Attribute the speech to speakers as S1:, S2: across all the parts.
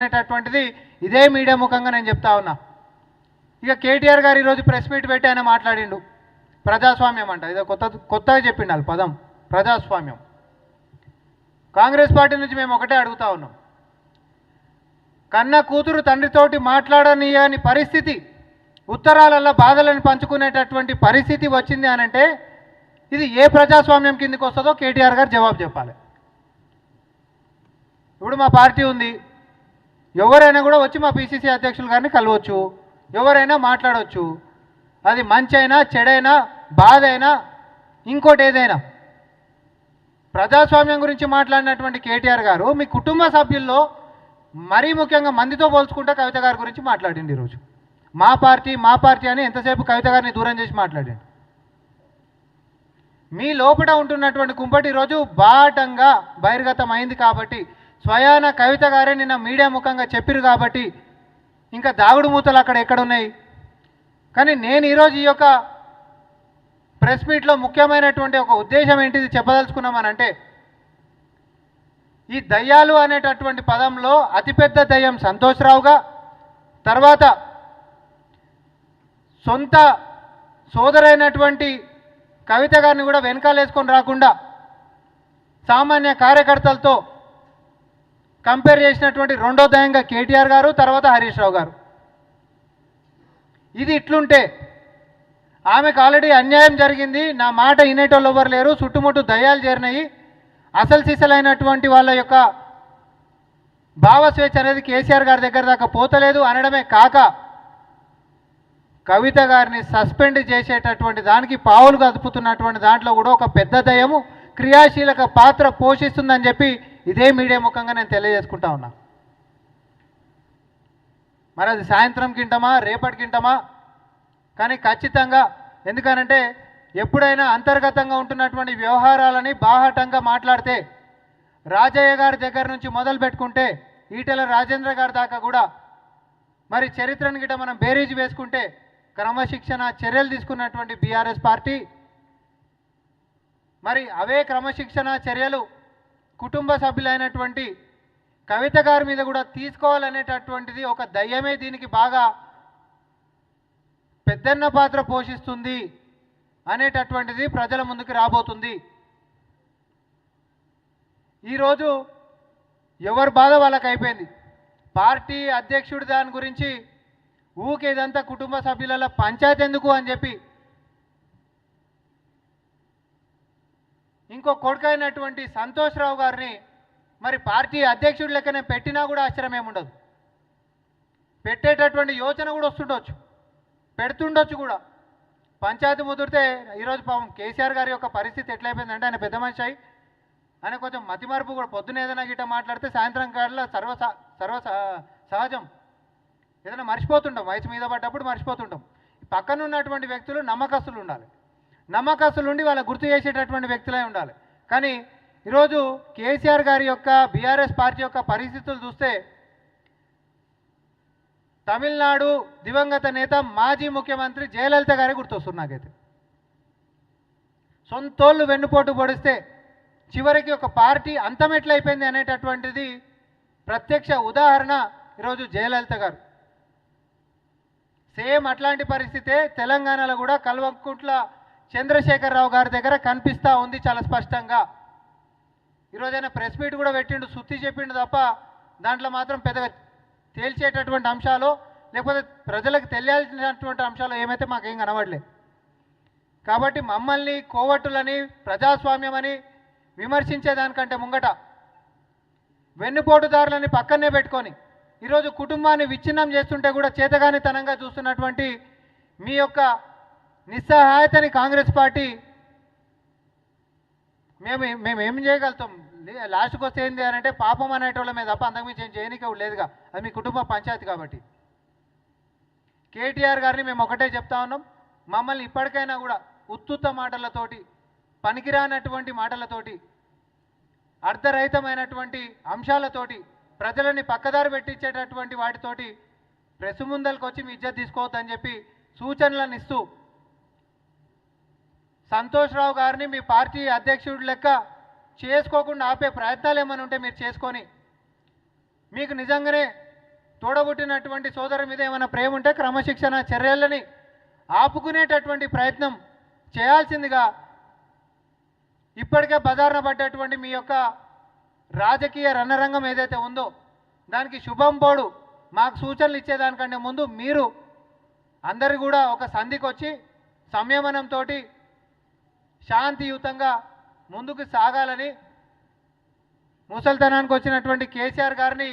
S1: అనేటటువంటిది ఇదే మీడియా ముఖంగా నేను చెప్తా ఉన్నా. ఇక కేటీఆర్ గారు ఈరోజు ప్రెస్ మీట్ పెట్టి ఆయన మాట్లాడిండు. ప్రజాస్వామ్యం అంట, ఇదో కొత్తగా చెప్పిండు వాళ్ళు పదం ప్రజాస్వామ్యం. కాంగ్రెస్ పార్టీ నుంచి మేము ఒకటే అడుగుతా ఉన్నాం, కన్న కూతురు తండ్రితోటి మాట్లాడనీయని పరిస్థితి, ఉత్తరాలలో బాధలను పంచుకునేటటువంటి పరిస్థితి వచ్చింది అనంటే ఇది ఏ ప్రజాస్వామ్యం కిందకి వస్తుందో కేటీఆర్ గారు జవాబు చెప్పాలి. ఇప్పుడు మా పార్టీ ఉంది, ఎవరైనా కూడా వచ్చి మా పిసిసి అధ్యక్షులు గారిని కలవచ్చు, ఎవరైనా మాట్లాడవచ్చు. అది మంచి అయినా చెడైనా బాధ అయినా ఇంకోటి ఏదైనా. ప్రజాస్వామ్యం గురించి మాట్లాడినటువంటి కేటీఆర్ గారు మీ కుటుంబ సభ్యుల్లో మరీ ముఖ్యంగా మందితో పోల్చుకుంటే కవిత గారి గురించి మాట్లాడింది. ఈరోజు మా పార్టీ అని ఎంతసేపు కవిత గారిని దూరం చేసి మాట్లాడండి. మీ లోపల ఉంటున్నటువంటి కుంపటి ఈరోజు బాటంగా బహిర్గతం అయింది కాబట్టి, స్వయాన కవిత గారే నిన్న మీడియా ముఖంగా చెప్పిరు కాబట్టి ఇంకా దాగుడు మూతలు అక్కడ ఎక్కడున్నాయి. కానీ నేను ఈరోజు ఈ యొక్క ప్రెస్ మీట్లో ముఖ్యమైనటువంటి ఒక ఉద్దేశం ఏంటిది చెప్పదలుచుకున్నామనంటే, ఈ దయ్యాలు అనేటటువంటి పదంలో అతిపెద్ద దయ్యం సంతోష్రావుగా, తర్వాత సొంత సోదరైనటువంటి కవిత గారిని కూడా వెనకాలేసుకొని రాకుండా సామాన్య కార్యకర్తలతో కంపేర్ చేసినటువంటి రెండో దయంగా కేటీఆర్ గారు, తర్వాత హరీష్ రావు గారు. ఇది ఇట్లుంటే ఆమెకు ఆల్రెడీ అన్యాయం జరిగింది, నా మాట వినేటోళ్ళు ఎవరు లేరు, చుట్టుముట్టు దయ్యాలు చేరినాయి, అసలు సిసలైనటువంటి వాళ్ళ యొక్క భావస్వేచ్ఛ అనేది కేసీఆర్ గారి దగ్గర దాకా పోతలేదు అనడమే కాక, కవిత గారిని సస్పెండ్ చేసేటటువంటి దానికి పావులు కదుపుతున్నటువంటి దాంట్లో కూడా ఒక పెద్ద దయ్యము క్రియాశీలక పాత్ర పోషిస్తుందని చెప్పి ఇదే మీడియా ముఖంగా నేను తెలియజేసుకుంటా ఉన్నా. మరి అది సాయంత్రం కింటమా రేపటి కింటమా, కానీ ఖచ్చితంగా, ఎందుకనంటే ఎప్పుడైనా అంతర్గతంగా ఉంటున్నటువంటి వ్యవహారాలని బాహాటంగా మాట్లాడితే, రాజయ్య గారి దగ్గర నుంచి మొదలు పెట్టుకుంటే ఈటెల రాజేంద్ర గారి దాకా కూడా మరి చరిత్రను గిట్ట మనం బేరీజు వేసుకుంటే క్రమశిక్షణ చర్యలు తీసుకున్నటువంటి బీఆర్ఎస్ పార్టీ, మరి అవే క్రమశిక్షణ చర్యలు కుటుంబ సభ్యులైనటువంటి కవిత గారి మీద కూడా తీసుకోవాలనేటటువంటిది ఒక దయ్యమే దీనికి బాగా పెద్దన్న పాత్ర పోషిస్తుంది అనేటటువంటిది ప్రజల ముందుకు రాబోతుంది. ఈరోజు ఎవరి బాధ వాళ్ళకి అయిపోయింది. పార్టీ అధ్యక్షుడి దాని గురించి ఊకే ఇదంతా కుటుంబ సభ్యుల పంచాయతీ ఎందుకు అని చెప్పి ఇంకో కొడుకైనటువంటి సంతోష్రావు గారిని మరి పార్టీ అధ్యక్షుడి లెక్కనే పెట్టినా కూడా ఆశ్చర్యం ఏముండదు. పెట్టేటటువంటి యోచన కూడా వస్తుండొచ్చు, పెడుతుండొచ్చు కూడా. పంచాయతీ ముదిరితే ఈరోజు పాపం కేసీఆర్ గారి యొక్క పరిస్థితి ఎట్లయిపోయిందంటే, ఆయన పెద్ద మనిషి అయి ఆయన కొంచెం మతిమరుపు కూడా, పొద్దున ఏదైనా గిట్ట మాట్లాడితే సాయంత్రం కాడలా సర్వ సహజం, ఏదైనా మర్చిపోతుంటాం, వయసు మీద పడ్డప్పుడు మర్చిపోతుంటాం. పక్కన ఉన్నటువంటి వ్యక్తులు నమ్మకస్తులు ఉండాలి, నమ్మకస్తులు ఉండి వాళ్ళ గుర్తు చేసేటటువంటి వ్యక్తులే ఉండాలి. కానీ ఈరోజు కేసీఆర్ గారి యొక్క బీఆర్ఎస్ పార్టీ యొక్క పరిస్థితులు చూస్తే, తమిళనాడు దివంగత నేత మాజీ ముఖ్యమంత్రి జయలలిత గారి గుర్తొస్తుంది నాకైతే. సొంతోళ్ళు వెన్నుపోటు పొడిస్తే చివరికి ఒక పార్టీ అంతమెట్లయిపోయింది అనేటటువంటిది ప్రత్యక్ష ఉదాహరణ ఈరోజు జయలలిత గారు. సేమ్ అట్లాంటి పరిస్థితే తెలంగాణలో కూడా కల్వకుంట్ల చంద్రశేఖరరావు గారి దగ్గర కనిపిస్తూ ఉంది చాలా స్పష్టంగా. ఈరోజు ఆయన ప్రెస్ మీట్ కూడా పెట్టిండు, సుత్తి చెప్పిండు తప్ప దాంట్లో మాత్రం పెద్దగా తేల్చేటటువంటి అంశాలు లేకపోతే ప్రజలకు తెలియాల్సినటువంటి అంశాలు ఏమైతే మాకేం కనబడలేదు. కాబట్టి మమ్మల్ని కోవట్టులని ప్రజాస్వామ్యం అని విమర్శించేదానికంటే ముంగట వెన్నుపోటుదారులని పక్కనే పెట్టుకొని ఈరోజు కుటుంబాన్ని విచ్ఛిన్నం చేస్తుంటే కూడా చేతగానితనంగా చూస్తున్నటువంటి మీ యొక్క నిస్సహాయతని కాంగ్రెస్ పార్టీ మేము ఏం చేయగలుగుతాం? లాస్ట్కి వస్తే ఏంది అని అంటే పాపం అనేటోళ్ళమే తప్ప అంతకుమించి ఏం చేయనికే లేదుగా, అది మీ కుటుంబ పంచాయతీ. కాబట్టి కేటీఆర్ గారిని మేము ఒకటే చెప్తా ఉన్నాం, మమ్మల్ని ఇప్పటికైనా కూడా ఉత్తుత్త మాటలతోటి, పనికిరానటువంటి మాటలతోటి, అర్ధరహితమైనటువంటి అంశాలతోటి, ప్రజలని పక్కదారి పెట్టించేటటువంటి వాటితోటి ప్రెస్ ముందరికి వచ్చి మీ ఇజ్జత్ తీసుకోవద్దని చెప్పి సూచనలను ఇస్తూ, సంతోష్రావు గారిని మీ పార్టీ అధ్యక్షుడి లెక్క చేసుకోకుండా ఆపే ప్రయత్నాలు ఏమైనా ఉంటే మీరు చేసుకొని, మీకు నిజంగానే తోడబుట్టినటువంటి సోదరు మీద ఏమైనా ప్రేమ ఉంటే క్రమశిక్షణ చర్యలని ఆపుకునేటటువంటి ప్రయత్నం చేయాల్సిందిగా ఇప్పటికే బజారున పడ్డటువంటి మీ యొక్క రాజకీయ రణరంగం ఏదైతే ఉందో దానికి శుభం పోడు మాకు సూచనలు ఇచ్చేదానికంటే ముందు మీరు అందరు కూడా ఒక సంధికి వచ్చి సంయమనంతో శాంతియుతంగా ముందుకు సాగాలని ముసల్తనానికి వచ్చినటువంటి కేసీఆర్ గారిని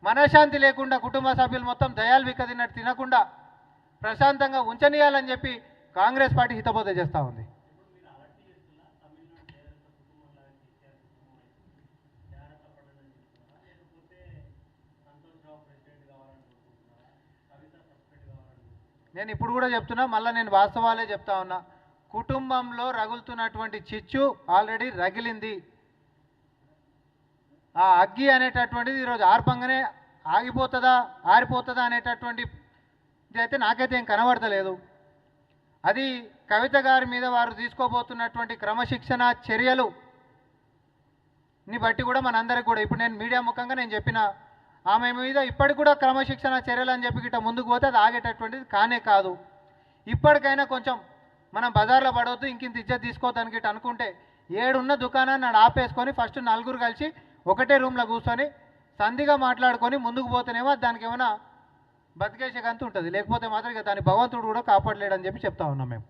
S1: మనశ్శాంతి లేకుండా కుటుంబ సభ్యులు మొత్తం దయాలు వికదిన్నట్టు తినకుండా ప్రశాంతంగా ఉంచనీయాలని చెప్పి కాంగ్రెస్ పార్టీ హితబోధ చేస్తూ ఉంది. నేను ఇప్పుడు కూడా చెప్తున్నా, మళ్ళీ నేను వాస్తవాలే చెప్తా ఉన్నా. కుటుంబంలో రగులుతున్నటువంటి చిచ్చు ఆల్రెడీ రగిలింది. ఆ అగ్గి అనేటటువంటిది ఈరోజు ఆర్పంగానే ఆగిపోతుందా ఆరిపోతుందా అనేటటువంటి అయితే నాకైతే ఏం కనబడతలేదు. అది కవిత గారి మీద వారు తీసుకోబోతున్నటువంటి క్రమశిక్షణ చర్యలు ని బట్టి కూడా మనందరికి కూడా ఇప్పుడు నేను మీడియా ముఖంగా నేను చెప్పిన ఆమె మీద ఇప్పటికి కూడా క్రమశిక్షణ చర్యలు అని చెప్పి గిట్ట ముందుకు పోతే అది ఆగేటటువంటిది కానే కాదు. ఇప్పటికైనా కొంచెం మనం బజార్లో పడవద్దు, ఇంకింత ఇజ్జత్ తీసుకోవద్దని గిట్ట అనుకుంటే 7 ఉన్న దుకాణాన్ని నాడు ఆపేసుకొని ఫస్ట్ 4 కలిసి ఒకటే రూమ్లో కూర్చొని సంధిగా మాట్లాడుకొని ముందుకు పోతేనేమో దానికి ఏమైనా బతికేసే గంతు ఉంటుంది. లేకపోతే మాత్రం ఇక దాని భగవంతుడు కూడా కాపాడలేడని చెప్పి చెప్తా ఉన్నాం మేము.